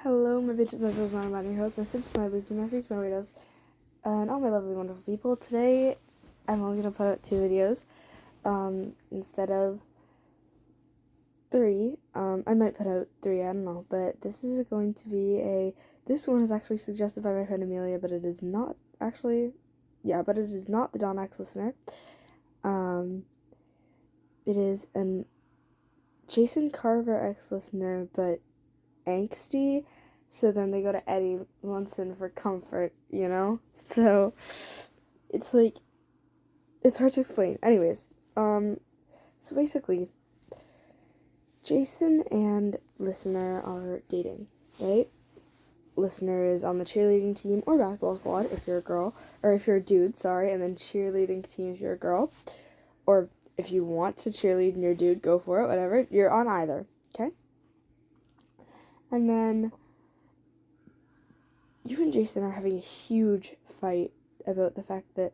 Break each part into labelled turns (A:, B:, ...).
A: Hello, my bitches, my bills, my your host, my sips, my losers, my freaks, my weirdos, and all my lovely, wonderful people. Today, I'm only gonna put out 2 videos, instead of 3. I might put out 3, I don't know, but this is going to be this one is actually suggested by my friend Amelia, but it is not actually, but it is not the Don X listener. It is an Jason Carver X listener, but angsty, so then they go to Eddie Munson for comfort, you know? So it's like, it's hard to explain. Anyways, so basically, Jason and Listener are dating, right? Listener is on the cheerleading team or basketball squad if you're a girl, or if you're a dude, sorry, and then cheerleading team if you're a girl, or if you want to cheerlead and you're a dude, go for it, whatever, you're on either, okay? And then you and Jason are having a huge fight about the fact that,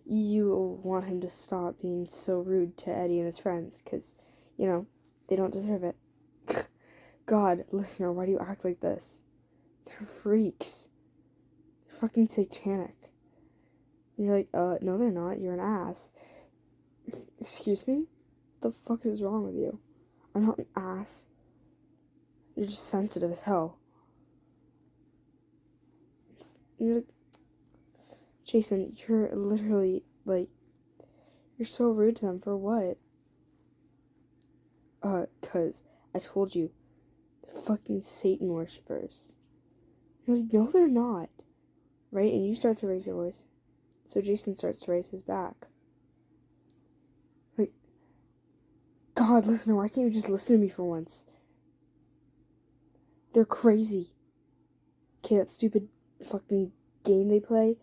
A: you want him to stop being so rude to Eddie and his friends, because, they don't deserve it. God, listener, why do you act like this? They're freaks. They're fucking satanic. And you're like, no they're not, you're an ass. Excuse me? What the fuck is wrong with you? I'm not an ass. You're just sensitive as hell. You're like, Jason, you're literally, you're so rude to them for what? 'Cause I told you, they're fucking Satan worshippers. You're like, no they're not. Right? And you start to raise your voice. So Jason starts to raise his back. Like, God, listener, why can't you just listen to me for once? They're crazy. Okay, that stupid fucking game they play,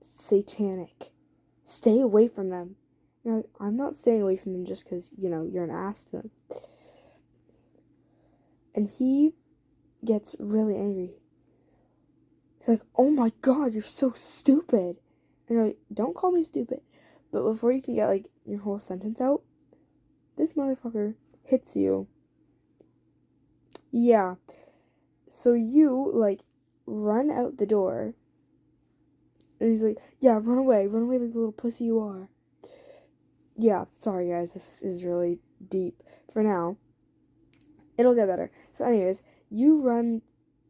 A: satanic. Stay away from them. You're like, I'm not staying away from them just because, you're an ass to them. And he gets really angry. He's like, oh my God, you're so stupid. And you're like, don't call me stupid. But before you can get, your whole sentence out, this motherfucker hits you. Yeah. So you, run out the door. And he's like, yeah, run away like the little pussy you are. Yeah, sorry guys, this is really deep for now. It'll get better. So anyways, you run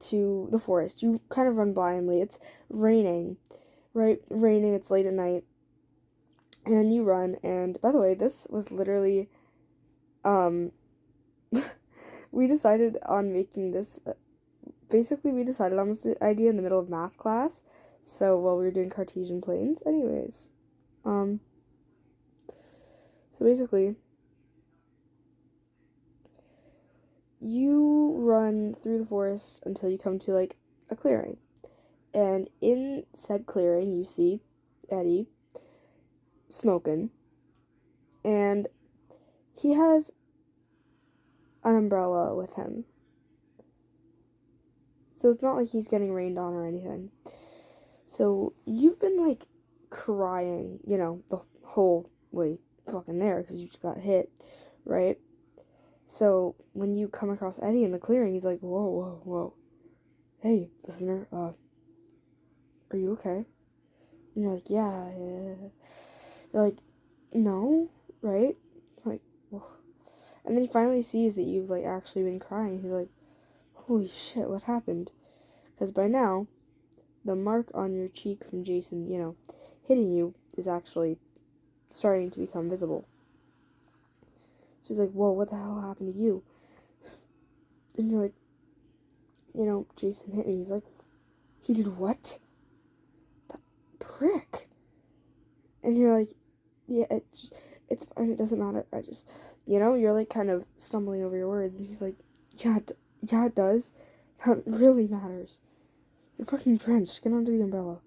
A: to the forest. You kind of run blindly. It's raining, right? Raining, it's late at night. And you run, and by the way, this was literally, we decided on making this, basically we decided on this idea in the middle of math class, so while we were doing Cartesian planes. Anyways, so basically, you run through the forest until you come to, a clearing. And in said clearing, you see Eddie smoking. And he has an umbrella with him. So it's not like he's getting rained on or anything. So you've been, crying, the whole way fucking there because you just got hit, right? So when you come across Eddie in the clearing, he's like, whoa, whoa, whoa. Hey, listener, are you okay? And you're like, yeah. You're like, no, right? Like, whoa. And then he finally sees that you've, actually been crying. He's like, holy shit, what happened? Because by now, the mark on your cheek from Jason, hitting you is actually starting to become visible. She's like, whoa, what the hell happened to you? And you're like, Jason hit me. He's like, he did what? That prick. And you're like, yeah, it's fine, it doesn't matter. You're kind of stumbling over your words. And he's like, yeah, it does. That really matters. You're fucking drenched. Get onto the umbrella.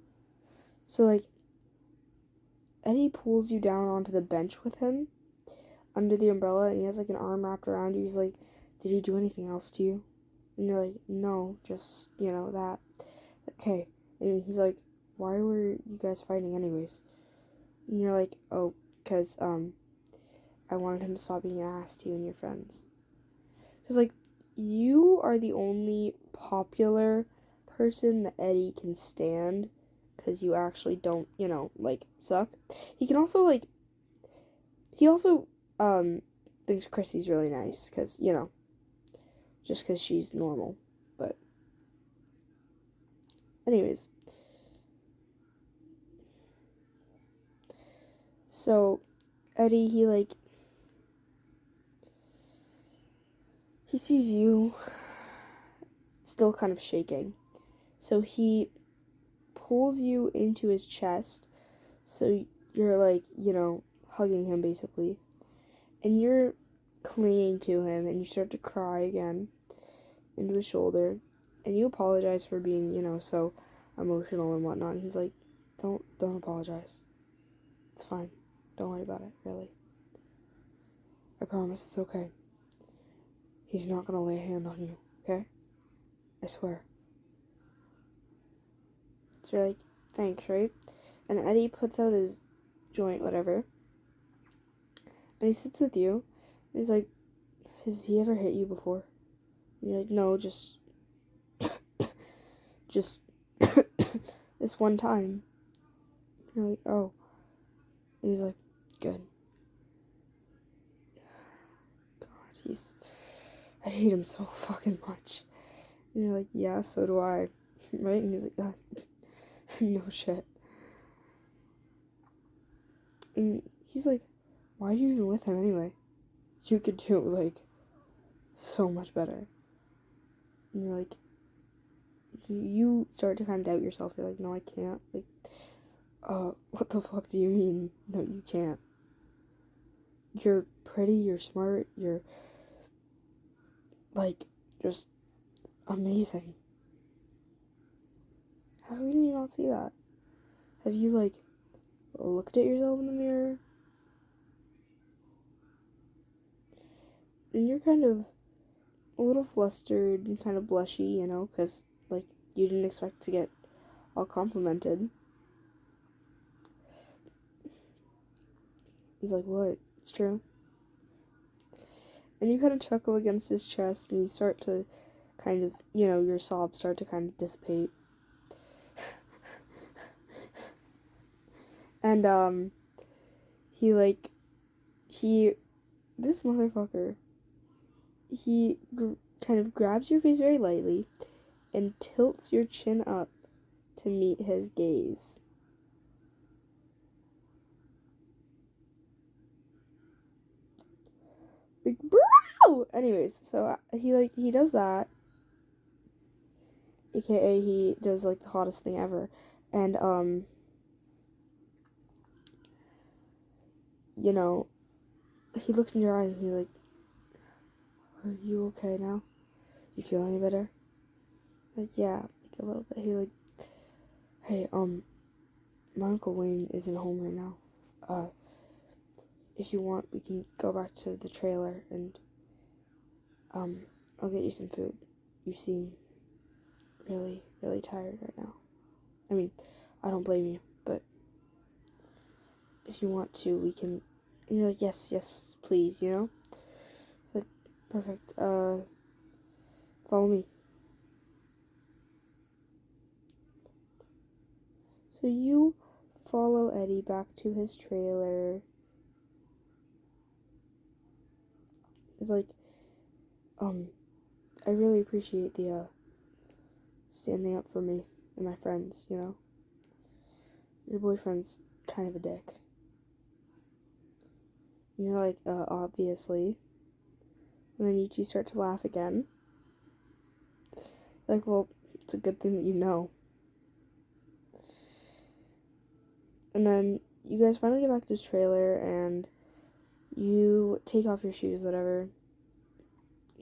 A: So, Eddie pulls you down onto the bench with him under the umbrella, and he has, an arm wrapped around you. He's like, did he do anything else to you? And you're like, no, just, that. Okay. And he's like, why were you guys fighting anyways? And you're like, oh, because, I wanted him to stop being an ass to you and your friends. Because, you are the only popular person that Eddie can stand because you actually don't, like, suck. He can also, like, he also, thinks Chrissy's really nice because, just because she's normal. But, anyways. So, Eddie, he sees you still kind of shaking. So he pulls you into his chest. So you're like, hugging him basically. And you're clinging to him and you start to cry again into his shoulder. And you apologize for being, so emotional and whatnot. And he's like, don't apologize. It's fine. Don't worry about it, really. I promise it's okay. He's not gonna lay a hand on you, okay? I swear. So you're like, thanks, right? And Eddie puts out his joint, whatever. And he sits with you. And he's like, has he ever hit you before? And you're like, no, just this one time. And you're like, oh. And he's like, good. God, I hate him so fucking much. And you're like, yeah, so do I. Right? And he's like, no shit. And he's like, why are you even with him anyway? You could do, like, so much better. And you're like, you start to kind of doubt yourself. You're like, no, I can't. Like, what the fuck do you mean? No, you can't. You're pretty, you're smart, you're, like, just amazing. How can you not see that? Have you, like, looked at yourself in the mirror? And you're kind of a little flustered and kind of blushy, because, like, you didn't expect to get all complimented. He's like, what? It's true. And you kind of chuckle against his chest, and you start to kind of, your sobs start to kind of dissipate. And, this motherfucker, he kind of grabs your face very lightly and tilts your chin up to meet his gaze. Like, bro! Anyways, so he does that. AKA, he does, like, the hottest thing ever. And, he looks in your eyes and he's like, are you okay now? You feel any better? Like, yeah, like, a little bit. He like, hey, my Uncle Wayne isn't home right now. If you want, we can go back to the trailer and, I'll get you some food. You seem really, really tired right now. I mean, I don't blame you, but if you want to, we can. And you're like, yes, please, It's like, perfect. Follow me. So you follow Eddie back to his trailer. It's like, I really appreciate the, standing up for me and my friends, Your boyfriend's kind of a dick. And you're like, obviously. And then you two start to laugh again. Like, well, it's a good thing that you know. And then you guys finally get back to this trailer and you take off your shoes, whatever.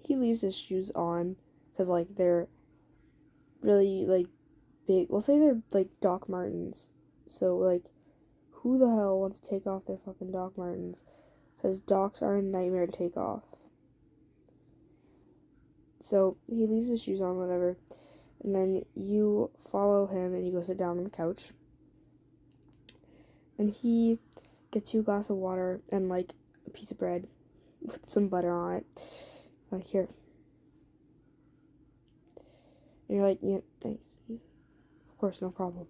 A: He leaves his shoes on because, like, they're really, like, big. We'll say they're, like, Doc Martens. So, like, who the hell wants to take off their fucking Doc Martens? Because Docs are a nightmare to take off. So, he leaves his shoes on, whatever. And then you follow him and you go sit down on the couch. And he gets you a glass of water and, like, a piece of bread with some butter on it. Like, here. And you're like, yeah, thanks. He's like, of course, no problem.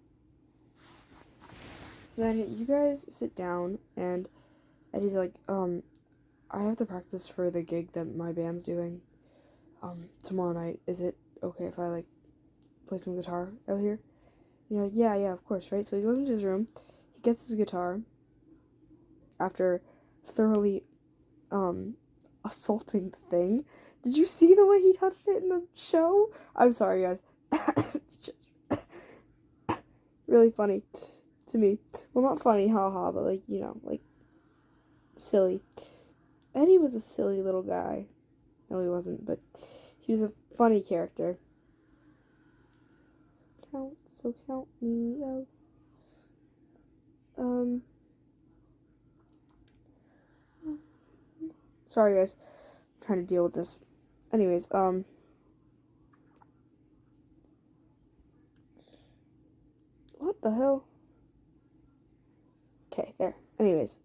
A: So then you guys sit down, and Eddie's like, I have to practice for the gig that my band's doing, tomorrow night. Is it okay if I, like, play some guitar out here? And you're like, yeah, of course, right? So he goes into his room, he gets his guitar, after thoroughly, assaulting the thing. Did you see the way he touched it in the show? I'm sorry, guys. It's just really funny to me. Well, not funny, haha, but, like, you know, like, silly. Eddie was a silly little guy. No, he wasn't, but he was a funny character. So count me out. Sorry, guys. I'm trying to deal with this. Anyways, what the hell? Okay, there. Anyways,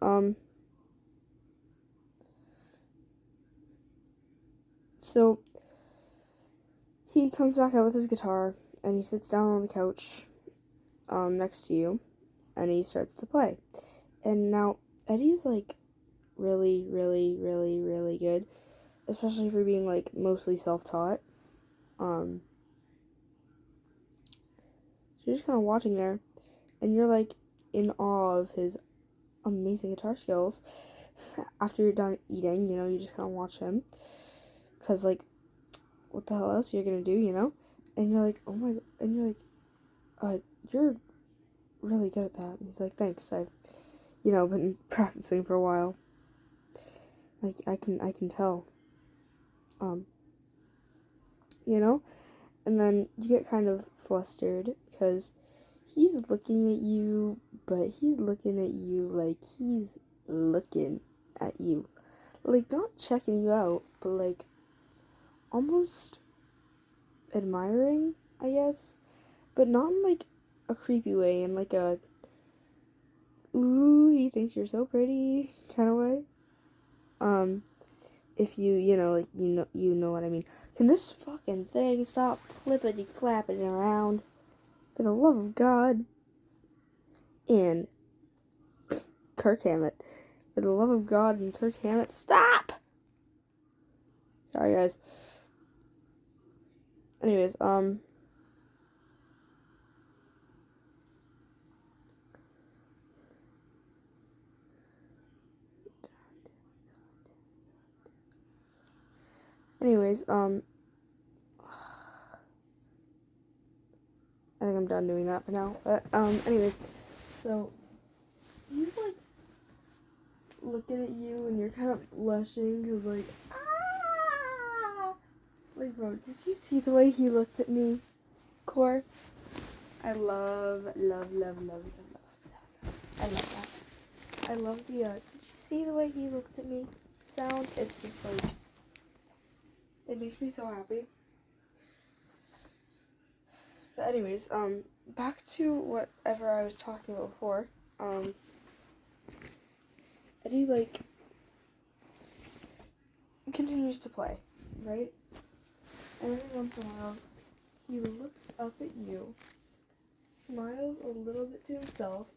A: so he comes back out with his guitar, and he sits down on the couch, next to you, and he starts to play. And now, Eddie's, like, really, really, really, really good, especially for being, like, mostly self-taught. So you're just kind of watching there, and you're, like, in awe of his amazing guitar skills. After you're done eating, you know, you just kind of watch him, because, like, what the hell else are you gonna do, you know? And you're like, oh my, and you're like, you're really good at that. And he's like, thanks, I've, you know, been practicing for a while. Like, I can tell. You know? And then you get kind of flustered, because he's looking at you, but he's looking at you like he's looking at you. Like, not checking you out, but, like, almost admiring, I guess. But not in, like, a creepy way, in, like, a, ooh, he thinks you're so pretty kind of way. If you know, like, you know what I mean. Can this fucking thing stop flippity-flapping around? For the love of God. And Kirk Hammett. For the love of God and Kirk Hammett, stop! Sorry, guys. Anyways, I think I'm done doing that for now. But, anyways, so, he's, like, looking at you, and you're kind of blushing, because, like, ah! Like, bro, did you see the way he looked at me? Core? I love. I love that. I love the, did you see the way he looked at me? Sound? It's just, like, it makes me so happy. But anyways, back to whatever I was talking about before. Eddie, like, continues to play, right? And every once in a while, he looks up at you, smiles a little bit to himself,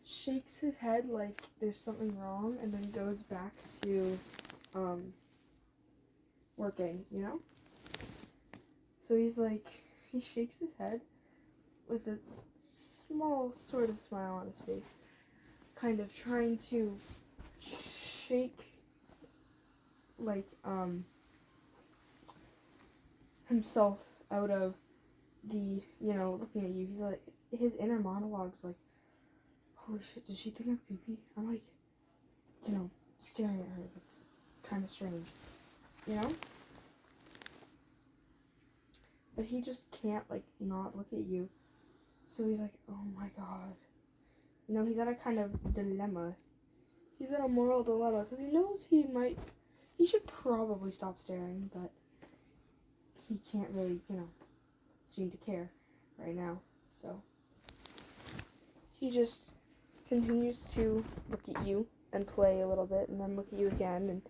A: shakes his head like there's something wrong, and then goes back to, working, you know? So he's like, he shakes his head with a small sort of smile on his face, kind of trying to shake, like, himself out of the, you know, looking at you. He's like, his inner monologue's like, holy shit, did she think I'm creepy? I'm like, you know, staring at her. That's kind of strange, you know? But he just can't, like, not look at you. So he's like, oh my god. You know, he's at a kind of dilemma. He's at a moral dilemma, because he knows he should probably stop staring, but he can't really, you know, seem to care right now. So he just continues to look at you and play a little bit, and then look at you again, and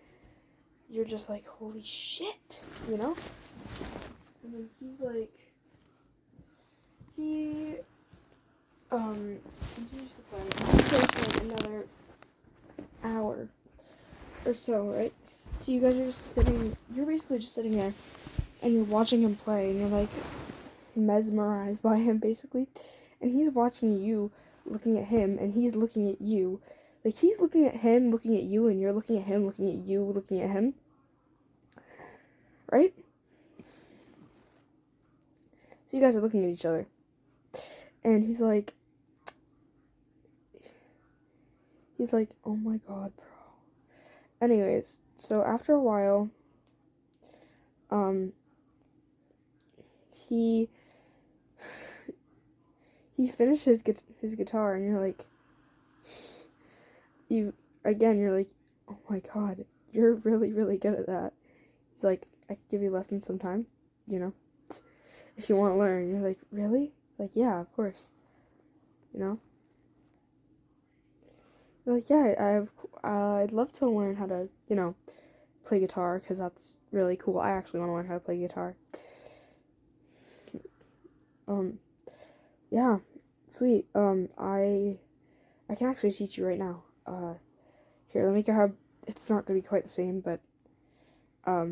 A: you're just like, holy shit, you know? And then he's like, he continues to play. He plays for like another hour or so, right? So you guys are just sitting, you're basically just sitting there and you're watching him play and you're like mesmerized by him basically. And he's watching you, looking at him, and he's looking at you. Like he's looking at him, looking at you, and you're looking at him, looking at you, looking at him. Right? So you guys are looking at each other. And he's like, oh my god, bro. Anyways, so after a while, he finished his guitar, and you're like, you're like, oh my god, you're really, really good at that. He's like, I can give you lessons sometime, you know, if you want to learn. You're like, really? Like, yeah, of course, you know. You're like, yeah, I'd love to learn how to, you know, play guitar, because that's really cool. I actually want to learn how to play guitar. Yeah, sweet. I can actually teach you right now. Here, let me grab. It's not gonna be quite the same, but I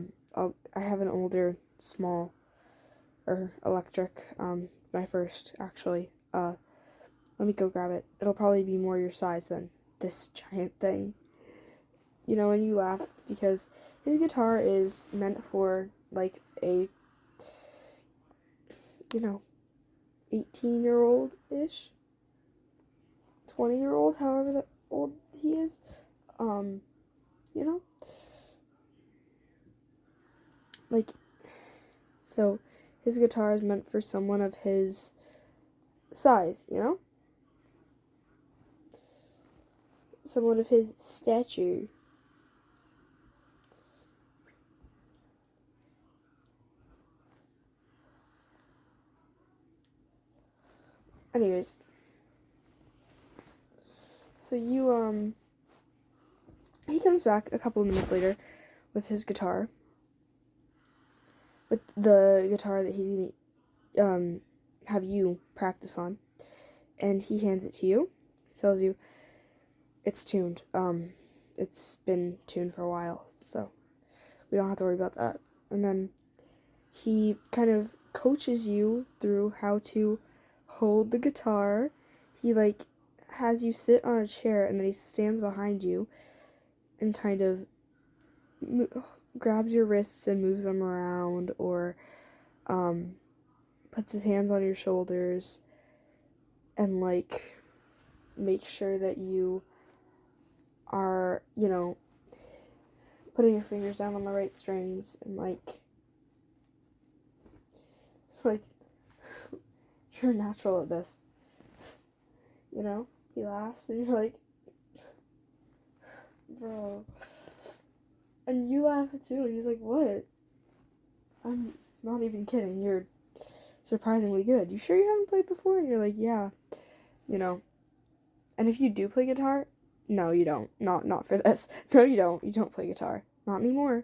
A: have an older, small, or electric. My first actually. Let me go grab it. It'll probably be more your size than this giant thing. You know, and you laugh because his guitar is meant for like a, you know, 18-year-old-ish, 20-year-old, however that old he is. You know, like, so his guitar is meant for someone of his size, you know? Someone of his stature. Anyways, so he comes back a couple of minutes later with his guitar. With the guitar that he's gonna, have you practice on. And he hands it to you. He tells you it's tuned. It's been tuned for a while, so we don't have to worry about that. And then he kind of coaches you through how to hold the guitar. He like has you sit on a chair, and then he stands behind you and kind of grabs your wrists and moves them around, or puts his hands on your shoulders and like makes sure that you are, you know, putting your fingers down on the right strings, and like it's like you're natural at this, you know. He laughs and you're like, bro, and you laugh too, and he's like, what? I'm not even kidding, you're surprisingly good. You sure you haven't played before? And you're like, yeah, you know. And if you do play guitar, no, you don't. Not for this. No, you don't. You don't play guitar. Not anymore.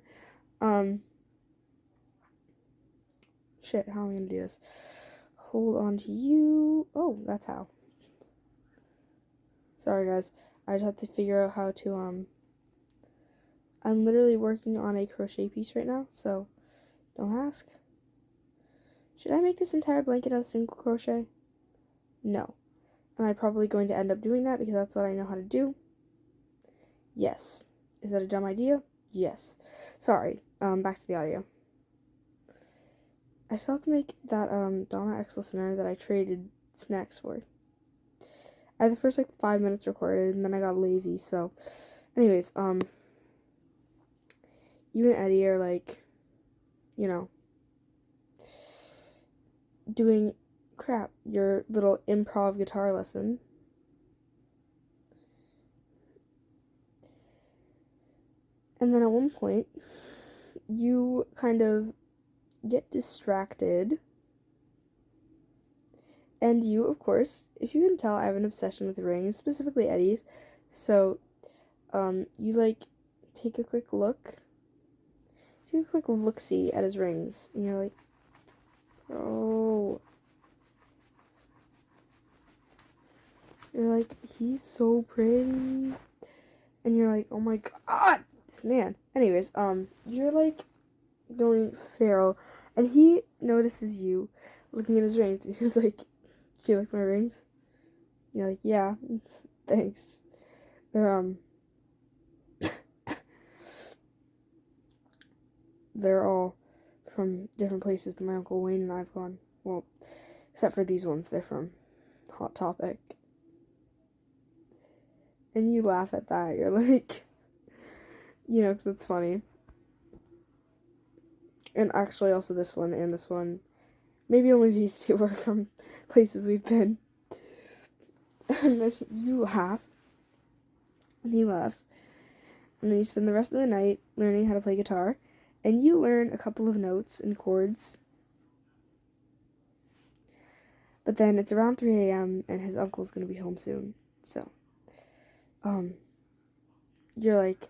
A: Shit, how am I gonna do this? Hold on to you. Oh, that's how. Sorry, guys. I just have to figure out how to, I'm literally working on a crochet piece right now, so don't ask. Should I make this entire blanket out of single crochet? No. Am I probably going to end up doing that because that's what I know how to do? Yes. Is that a dumb idea? Yes. Sorry. Back to the audio. I still have to make that, Donna X listener that I traded snacks for. I had the first, 5 minutes recorded, and then I got lazy, so. Anyways, you and Eddie are, you know, doing your little improv guitar lesson. And then at one point, you kind of get distracted. And you, of course, if you can tell, I have an obsession with rings, specifically Eddie's. So, you, take a quick look-see at his rings. And you're like, bro. You're like, he's so pretty. And you're like, oh my god, this man. Anyways, you're like going feral, and he notices you looking at his rings. He's like, do you like my rings? You're like, yeah, thanks. They're they're all from different places that my Uncle Wayne and I've gone. Well, except for these ones, they're from Hot Topic. And you laugh at that. You're like, you know, 'cause it's funny. And actually, also this one and this one, maybe only these two are from places we've been. And then you laugh, and he laughs. And then you spend the rest of the night learning how to play guitar. And you learn a couple of notes and chords. But then it's around 3 a.m. and his uncle's going to be home soon. So, you're like,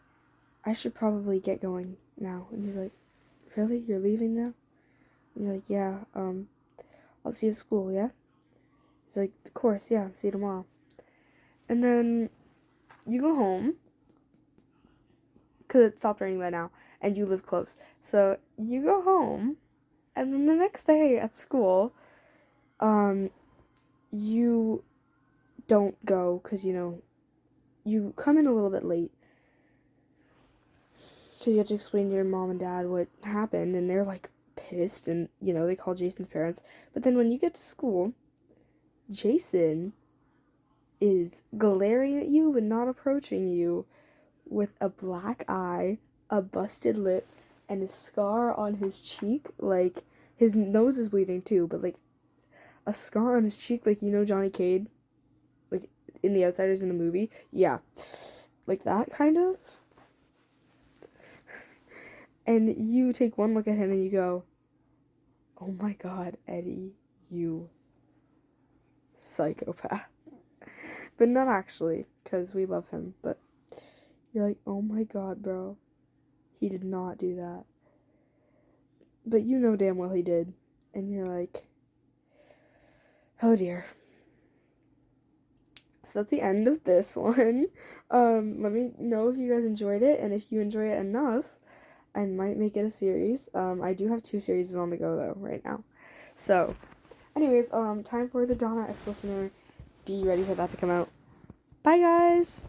A: I should probably get going now. And he's like, really? You're leaving now? And you're like, yeah, I'll see you at school, yeah? He's like, of course, yeah, see you tomorrow. And then you go home, because it stopped raining by now, and you live close. So you go home, and then the next day at school, you don't go, because, you know, you come in a little bit late, because you have to explain to your mom and dad what happened, and they're, like, pissed, and, you know, they call Jason's parents. But then when you get to school, Jason is glaring at you, but not approaching you, with a black eye, a busted lip, and a scar on his cheek. Like, his nose is bleeding too, but, like, a scar on his cheek, like, you know Johnny Cade? Like, in The Outsiders in the movie? Yeah. Like that, kind of. And you take one look at him and you go, oh my god, Eddie, you psychopath. But not actually, because we love him, but you're like, oh my god, bro, he did not do that. But you know damn well he did. And you're like, oh dear. So that's the end of this one. Let me know if you guys enjoyed it, and if you enjoy it enough, I might make it a series. I do have 2 series on the go, though, right now. So, anyways, time for the Donna X Listener. Be ready for that to come out. Bye, guys!